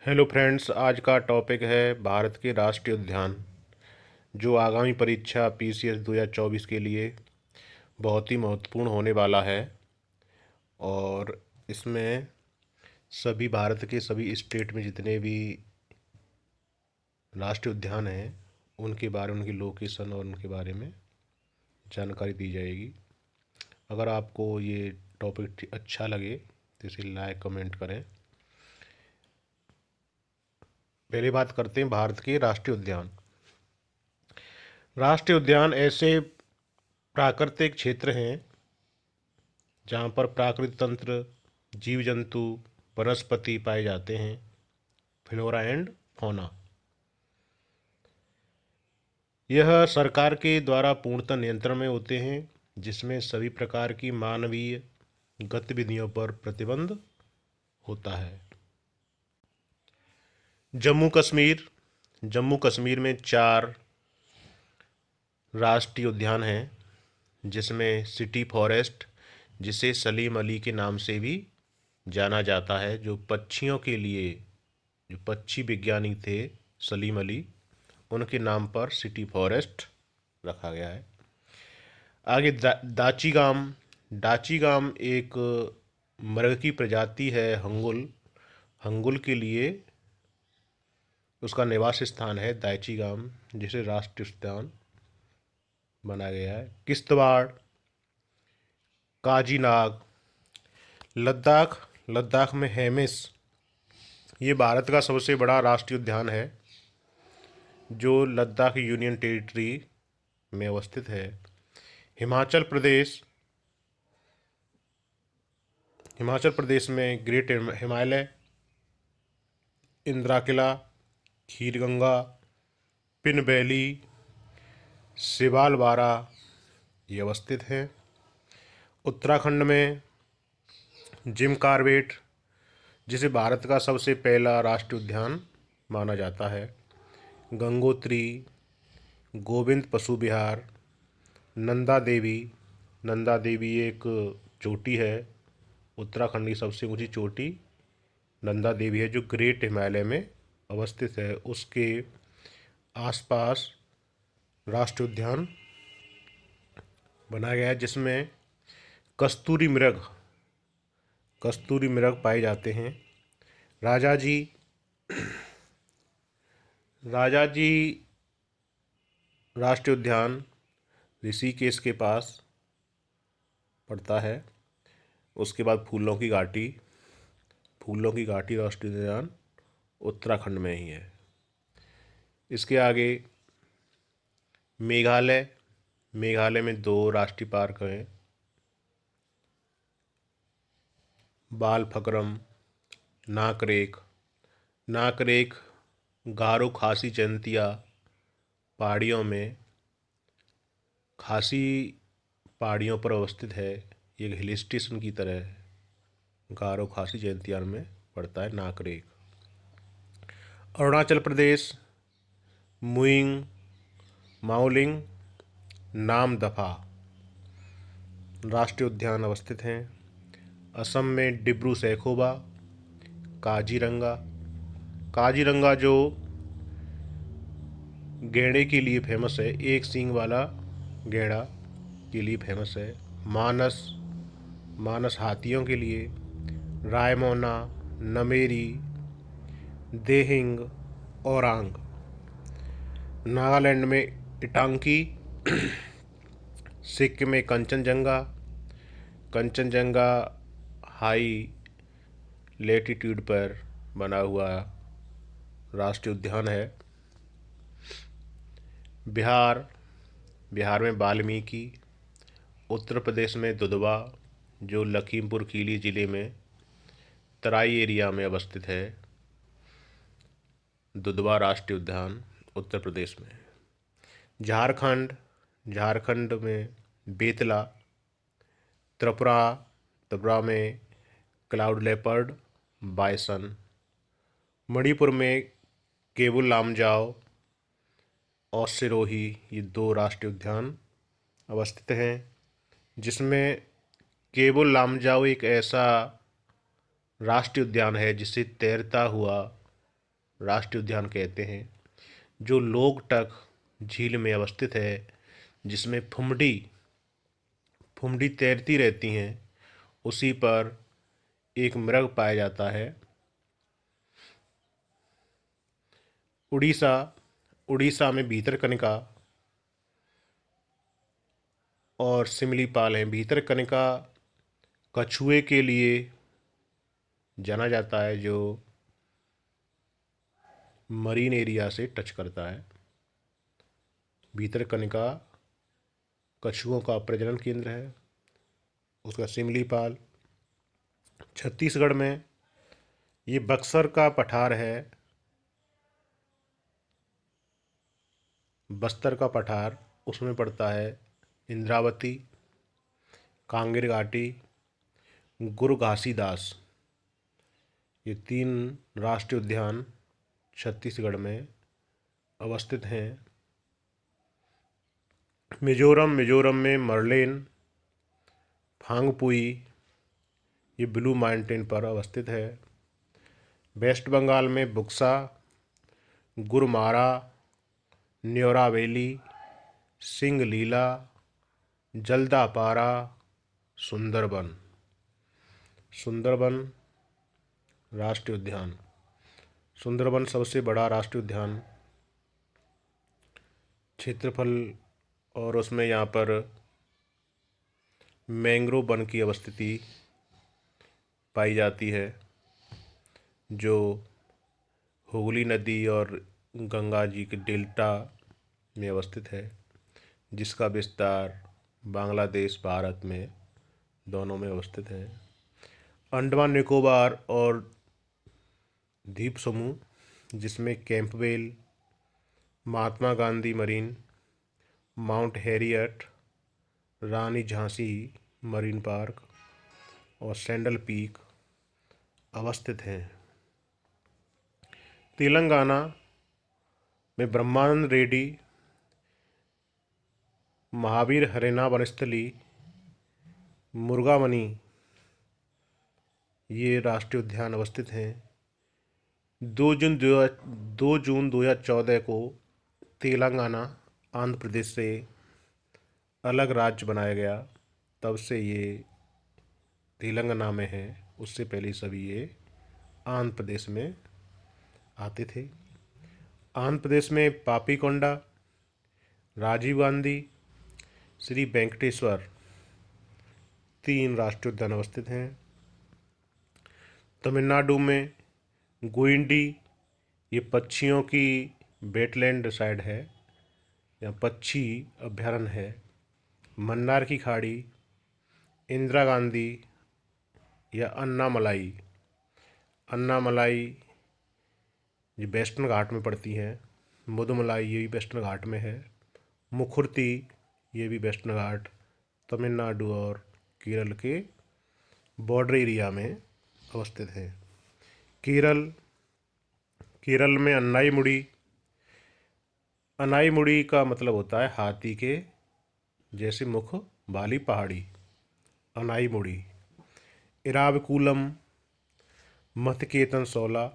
Hello friends, आज का topic है भारत के राष्ट्रीय उद्यान, जो आगामी परीक्षा पीसीएस 2024 के लिए बहुत ही महत्वपूर्ण होने वाला है। और इसमें सभी भारत के सभी स्टेट में जितने भी राष्ट्रीय उद्यान हैं उनके बारे में, उनकी लोकेशन और उनके बारे में जानकारी दी जाएगी। अगर आपको ये टॉपिक अच्छा लगे तो इसे लाइक कमेंट करें। पहले बात करते हैं भारत के राष्ट्रीय उद्यान। राष्ट्रीय उद्यान ऐसे प्राकृतिक क्षेत्र हैं जहाँ पर प्राकृतिक तंत्र, जीव जंतु, वनस्पति पाए जाते हैं, फ्लोरा एंड फौना। यह सरकार के द्वारा पूर्णतः नियंत्रण में होते हैं, जिसमें सभी प्रकार की मानवीय गतिविधियों पर प्रतिबंध होता है। जम्मू कश्मीर जम्मू कश्मीर में 4 राष्ट्रीय उद्यान हैं, जिसमें सिटी फॉरेस्ट, जिसे सलीम अली के नाम से भी जाना जाता है, जो पक्षियों के लिए, जो पक्षी वैज्ञानिक थे सलीम अली, उनके नाम पर सिटी फॉरेस्ट रखा गया है। आगे दाचीगाम दाचीगाम एक मृग की प्रजाति है, हंगुल। हंगुल के लिए उसका निवास स्थान है दाचीगाम, जिसे राष्ट्रीय उद्यान बनाया गया है। किश्तवाड़, काजीनाग, लद्दाख लद्दाख में हेमिस, ये भारत का सबसे बड़ा राष्ट्रीय उद्यान है, जो लद्दाख यूनियन टेरिटरी में अवस्थित है। हिमाचल प्रदेश हिमाचल प्रदेश में ग्रेट हिमालय, इंदिरा किला, खीरगंगा, पिन वैली, सिवाल बारा ये अवस्थित हैं। उत्तराखंड में जिम कॉर्बेट, जिसे भारत का सबसे पहला राष्ट्रीय उद्यान माना जाता है। गंगोत्री, गोविंद पशु विहार, नंदा देवी एक चोटी है, उत्तराखंड की सबसे ऊंची चोटी नंदा देवी है, जो ग्रेट हिमालय में अवस्थित है। उसके आसपास राष्ट्रीय उद्यान बनाया गया है, जिसमें कस्तूरी मृग पाए जाते हैं। राजाजी राजाजी राष्ट्रीय उद्यान ऋषिकेश के पास पड़ता है। उसके बाद फूलों की घाटी राष्ट्रीय उद्यान उत्तराखंड में ही है। इसके आगे मेघालय में 2 राष्ट्रीय पार्क हैं, बालफक्रम, नाकरेक गारो खासी जयंतिया पहाड़ियों में, खासी पहाड़ियों पर अवस्थित है। ये एक हिल स्टेशन की तरह है। गारो खासी जयंतियाल में पड़ता है नाकरेक। अरुणाचल प्रदेश मुइंग, माओलिंग, नामदफा राष्ट्रीय उद्यान अवस्थित हैं। असम में डिब्रू सैखोवा, काजीरंगा जो गैंडे के लिए फेमस है, एक सींग वाला गैंडा के लिए फेमस है। मानस हाथियों के लिए। रायमोना, नमेरी, देहिंग, ओरांग। नागालैंड में इटांकी, सिक्किम में कंचनजंगा हाई लेटीट्यूड पर बना हुआ राष्ट्रीय उद्यान है। बिहार में वाल्मीकि। उत्तर प्रदेश में दुधवा, जो लखीमपुर खीरी जिले में तराई एरिया में अवस्थित है। दुधवा राष्ट्रीय उद्यान उत्तर प्रदेश में। झारखंड में बेतला, त्रिपुरा में क्लाउड लेपर्ड, बायसन। मणिपुर में केबुल लामजाओ और सिरोही, ये 2 राष्ट्रीय उद्यान अवस्थित हैं, जिसमें केबुल लामजाओ एक ऐसा राष्ट्रीय उद्यान है जिसे तैरता हुआ राष्ट्रीय उद्यान कहते हैं, जो लोकटक झील में अवस्थित है, जिसमें फुमडी फुमडी तैरती रहती हैं। उसी पर एक मृग पाया जाता है। उड़ीसा उड़ीसा में भीतरकनिका और सिमलीपाल हैं। भीतरकनिका कछुए के लिए जाना जाता है, जो मरीन एरिया से टच करता है। भीतरकनिका कछुओं का प्रजनन केंद्र है। उसका सिमलीपाल छत्तीसगढ़ में, ये बक्सर का पठार है। बस्तर का पठार उसमें पड़ता है। इंद्रावती, कांगेर घाटी, गुरु घासीदास, ये 3 राष्ट्रीय उद्यान छत्तीसगढ़ में अवस्थित हैं। मिजोरम में मर्लेन, फांगपुई, ये ब्लू माउंटेन पर अवस्थित है। वेस्ट बंगाल में बुक्सा, गुरमारा, न्योरा वैली, सिंगलीला, जल्दापारा, सुंदरबन राष्ट्रीय उद्यान। सुंदरबन सबसे बड़ा राष्ट्रीय उद्यान क्षेत्रफल, और उसमें यहाँ पर मैंग्रोव वन की अवस्थिति पाई जाती है, जो हुगली नदी और गंगा जी के डेल्टा में अवस्थित है, जिसका विस्तार बांग्लादेश भारत में दोनों में अवस्थित है। अंडमान निकोबार और द्वीप समूह, जिसमें Campbell, Mahatma Gandhi marine, mount Harriet, रानी झांसी मरीन पार्क और सैंडल पीक अवस्थित हैं। तेलंगाना में ब्रह्मानंद रेड्डी, महावीर हरेना वनस्थली, मुर्गामनी, ये राष्ट्रीय उद्यान अवस्थित हैं। 2 जून 2014 को तेलंगाना आंध्र प्रदेश से अलग राज्य बनाया गया। तब से ये तेलंगाना में है। उससे पहले सभी ये आंध्र प्रदेश में आते थे। आंध्र प्रदेश में पापीकोंडा, राजीव गांधी, श्री वेंकटेश्वर, 3 राष्ट्रीय उद्यान अवस्थित हैं। तमिलनाडु में गुइंडी, ये पक्षियों की वेटलैंड साइड है, या पक्षी अभ्यारण्य है। मन्नार की खाड़ी, इंदिरा गांधी या अन्नामलाई ये वेस्टर्न घाट में पड़ती हैं। मुदुमलाई ये भी वेस्टर्न घाट में है। मुखुर्ती ये भी वेस्टर्न घाट तमिलनाडु और केरल के बॉर्डर एरिया में अवस्थित है। केरल में अनाईमुड़ी का मतलब होता है हाथी के जैसे मुख वाली पहाड़ी, अनाईमुड़ी। इरावकुलम, मथकेतन सौला,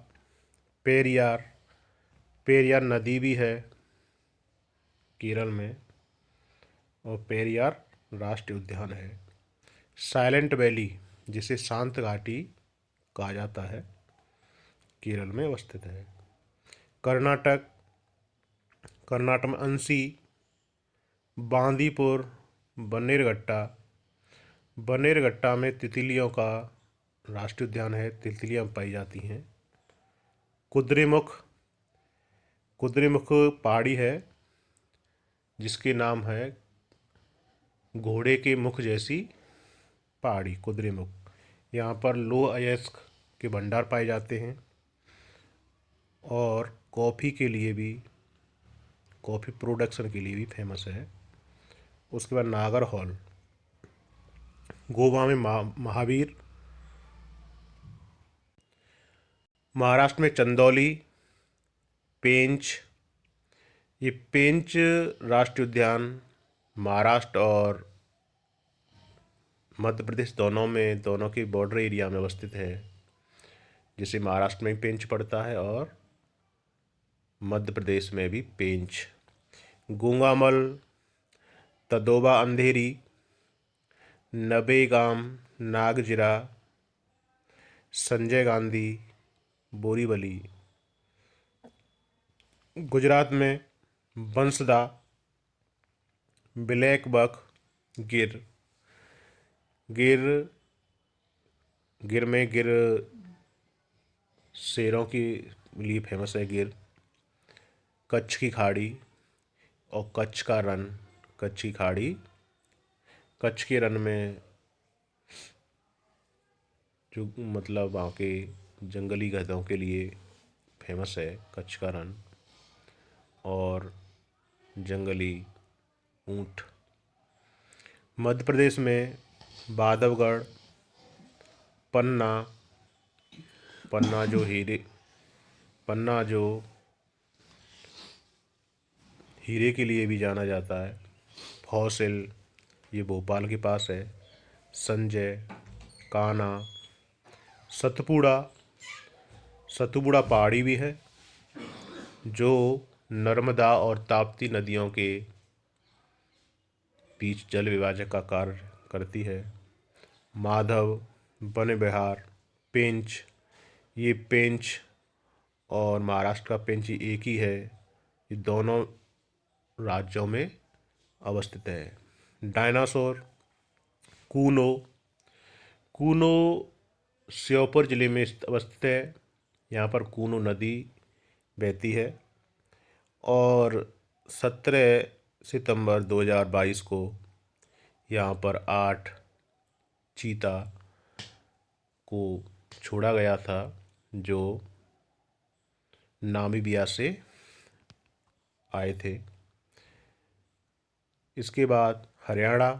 पेरियार नदी भी है केरल में, और पेरियार राष्ट्रीय उद्यान है। साइलेंट वैली, जिसे शांत घाटी कहा जाता है, केरल में अवस्थित है। कर्नाटक में अंसी, बांदीपुर, बनेरघट्टा में तितलियों का राष्ट्रीय उद्यान है। तितलियां पाई जाती हैं। कुद्रेमुख पहाड़ी है, जिसके नाम है घोड़े के मुख जैसी पहाड़ी, कुद्रेमुख। यहाँ पर लोह अयस्क के भंडार पाए जाते हैं, और कॉफ़ी प्रोडक्शन के लिए भी फेमस है। उसके बाद नागरहोल, गोवा में महावीर, महाराष्ट्र में चंदौली, पेंच, ये पेंच राष्ट्रीय उद्यान महाराष्ट्र और मध्य प्रदेश दोनों के बॉर्डर एरिया में अवस्थित है, जिसे महाराष्ट्र में पेंच पड़ता है और मध्य प्रदेश में भी पेंच। गूंगामल, तदोबा अंधेरी, नबेगाम, नागजिरा, संजय गांधी, बोरीवली। गुजरात में बंसदा, ब्लैक बक, गिर। गिर गिर में गिर शेरों के लिए फेमस है गिर। कच्छ की खाड़ी और कच्छ का रण। कच्छ की खाड़ी, कच्छ के रण में जो मतलब वहाँ के जंगली गधों के लिए फेमस है कच्छ का रण, और जंगली ऊँट। मध्य प्रदेश में बांधवगढ़, पन्ना। पन्ना जो हीरे के लिए भी जाना जाता है। फॉसिल, ये भोपाल के पास है। संजय, कान्हा, सतपुड़ा। सतपुड़ा पहाड़ी भी है जो नर्मदा और ताप्ती नदियों के बीच जल विभाजक का कार्य करती है। माधव, वन विहार, पेंच। ये पेंच और महाराष्ट्र का पेंच एक ही है। ये दोनों राज्यों में अवस्थित है। डायनासोर, कूनो। कूनो श्योपुर जिले में अवस्थित है। यहाँ पर कूनो नदी बहती है और 17 सितंबर 2022 को यहाँ पर 8 चीता को छोड़ा गया था जो नामीबिया से आए थे। इसके बाद हरियाणा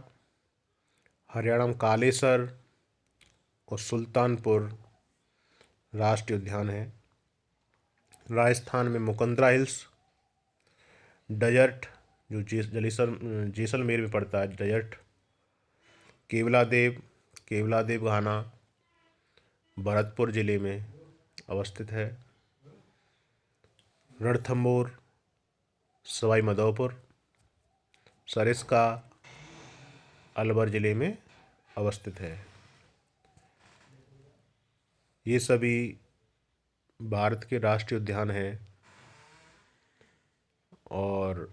में कालेसर और सुल्तानपुर राष्ट्रीय उद्यान है। राजस्थान में मुकंदरा हिल्स, डेजर्ट जो जैसलमेर में पड़ता है डेजर्ट। केवलादेव घाना भरतपुर जिले में अवस्थित है। रणथंभौर सवाई माधोपुर, सरिस्का अलवर जिले में अवस्थित है। ये सभी भारत के राष्ट्रीय उद्यान हैं और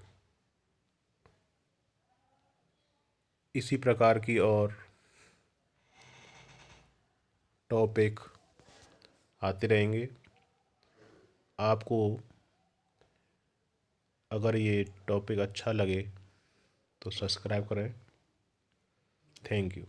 इसी प्रकार की और टॉपिक आते रहेंगे। आपको अगर ये टॉपिक अच्छा लगे तो सब्सक्राइब करें। Thank you.